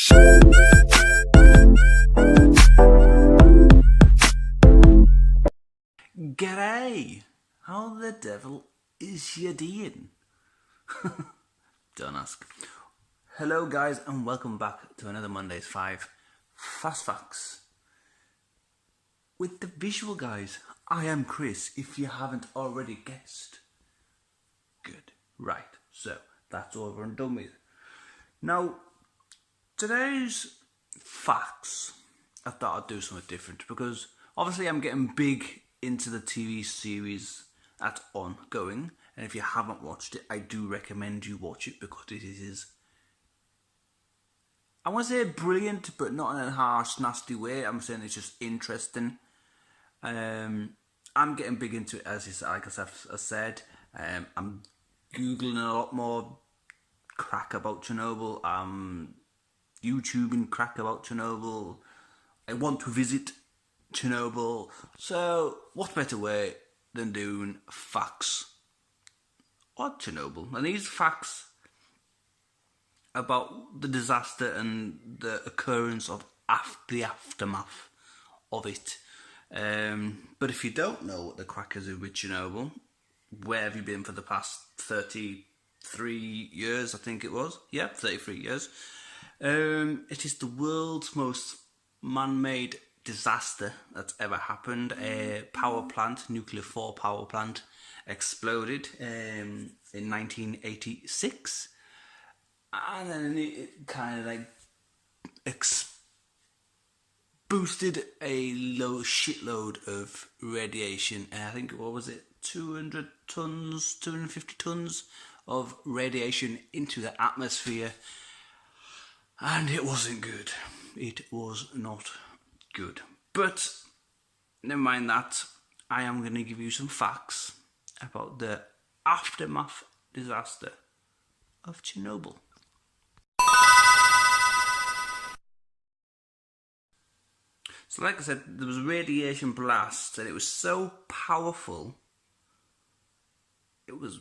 G'day! How the devil is you doing? Don't ask. Hello guys and welcome back to another Monday's 5 Fast Facts. With the visual guys, I am Chris, if you haven't already guessed. Good. Right, so that's over and done with. Now, today's facts, I thought I'd do something different because obviously I'm getting big into the TV series that's ongoing, and if you haven't watched it, I do recommend you watch it because it is, I want to say brilliant, but not in a harsh, nasty way. I'm saying it's just interesting. I'm getting big into it, as like I said. I'm googling a lot more crack about Chernobyl. I'm YouTubing crack about Chernobyl. I want to visit Chernobyl. So what better way than doing facts on Chernobyl? And these facts about the disaster and the occurrence of the aftermath of it. But if you don't know what the crack is with Chernobyl, where have you been for the past 33 years, I think it was? Yeah, 33 years. It is the world's most man-made disaster that's ever happened. A power plant, nuclear 4 power plant, exploded in 1986, and then it kind of like boosted a shitload of radiation. I think, what was it, 200 tons, 250 tons of radiation into the atmosphere, and it wasn't good. It was not good. But never mind that. I am going to give you some facts about the aftermath disaster of Chernobyl. So like I said, there was a radiation blast, and it was so powerful. It was,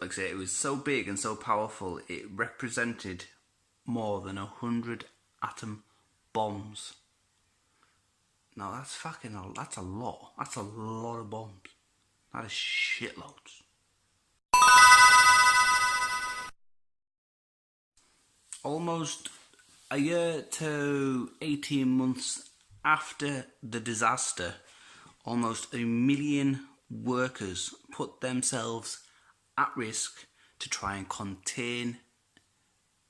like I say, it was so big and so powerful, it represented more than 100 atom bombs. Now that's that's a lot. That's a lot of bombs. That is shitloads. Almost a year to 18 months after the disaster, almost 1 million workers put themselves at risk to try and contain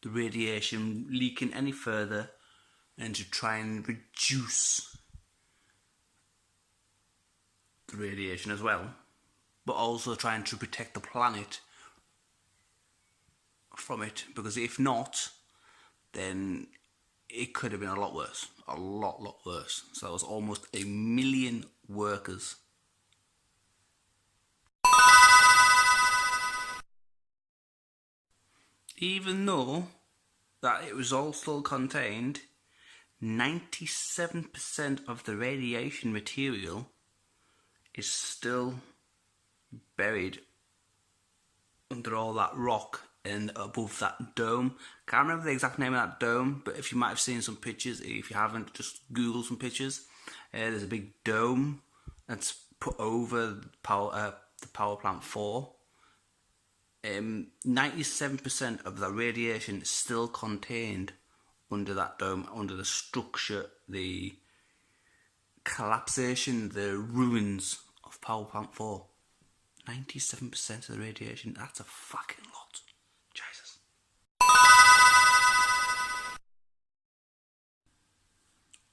the radiation leaking any further and to try and reduce the radiation as well, but also trying to protect the planet from it, because if not, then it could have been a lot worse, a lot worse. So it was almost 1 million workers. Even though that it was all still contained, 97% of the radiation material is still buried under all that rock and above that dome. Can't remember the exact name of that dome, but if you might have seen some pictures, if you haven't, just Google some pictures. There's a big dome that's put over the power plant 4. 97% of the radiation is still contained under that dome, under the structure, the collapsation, the ruins of power plant 4. 97% of the radiation, that's a fucking lot. Jesus.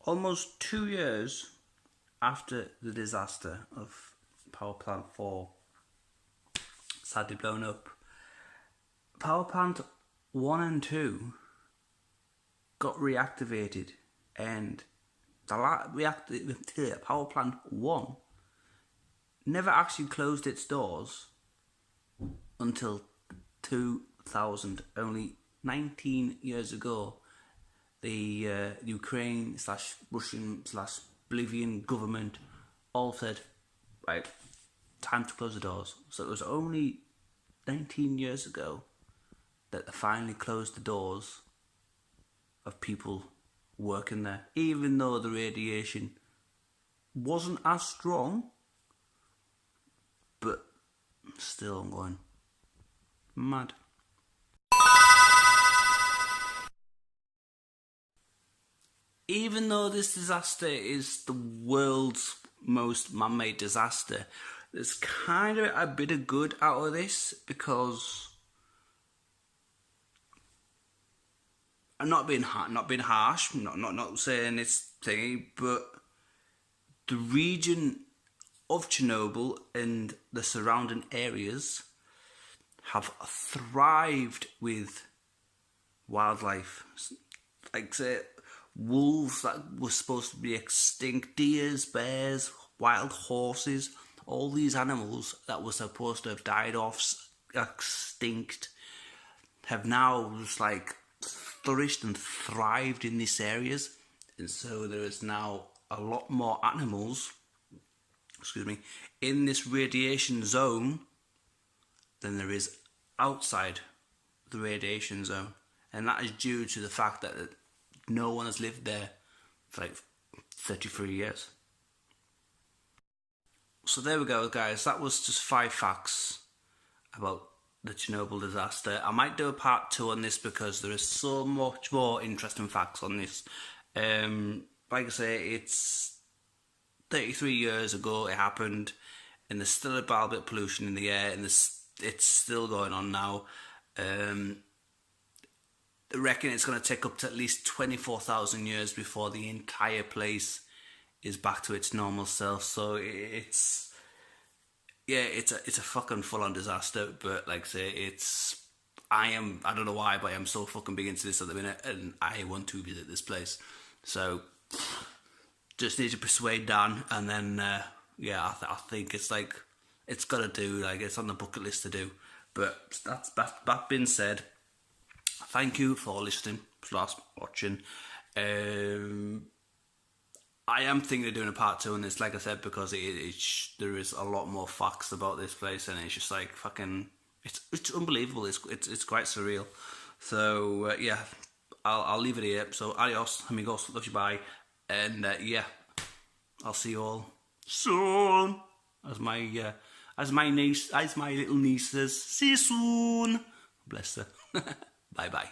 Almost 2 years after the disaster of power plant 4 sadly blown up, power plant 1 and 2 got reactivated, and the power plant 1 never actually closed its doors until 2000. Only 19 years ago, the Ukraine / Russian / Bolivian government all said, right, time to close the doors. So it was only 19 years ago that they finally closed the doors of people working there, even though the radiation wasn't as strong, but still I'm going mad. Even though this disaster is the world's most man-made disaster, there's kind of a bit of good out of this, because I'm not being harsh, not saying it's thingy, but the region of Chernobyl and the surrounding areas have thrived with wildlife. Like, say, wolves that were supposed to be extinct, deers, bears, wild horses, all these animals that were supposed to have died off extinct have now just like flourished and thrived in these areas. And so there is now a lot more animals, in this radiation zone than there is outside the radiation zone. And that is due to the fact that no one has lived there for like 33 years. So there we go, guys. That was just 5 facts about the Chernobyl disaster. I might do a part 2 on this because there is so much more interesting facts on this. Like I say, it's 33 years ago it happened, and there's still a bit of pollution in the air, and it's still going on now. I reckon it's going to take up to at least 24,000 years before the entire place is back to its normal self. So it's a fucking full-on disaster. But like I say, I don't know why, but I'm so fucking big into this at the minute, and I want to visit this place. So just need to persuade Dan, and then I think it's like it's got to do, like it's on the bucket list to do. But that being said, thank you for listening, watching. I am thinking of doing a part 2 on this, like I said, because there is a lot more facts about this place, and it's just like fucking, it's unbelievable. It's quite surreal. So I'll leave it here. So adios, amigos, love you, bye, and I'll see you all soon. As my little niece says, see you soon. Bless her. Bye bye.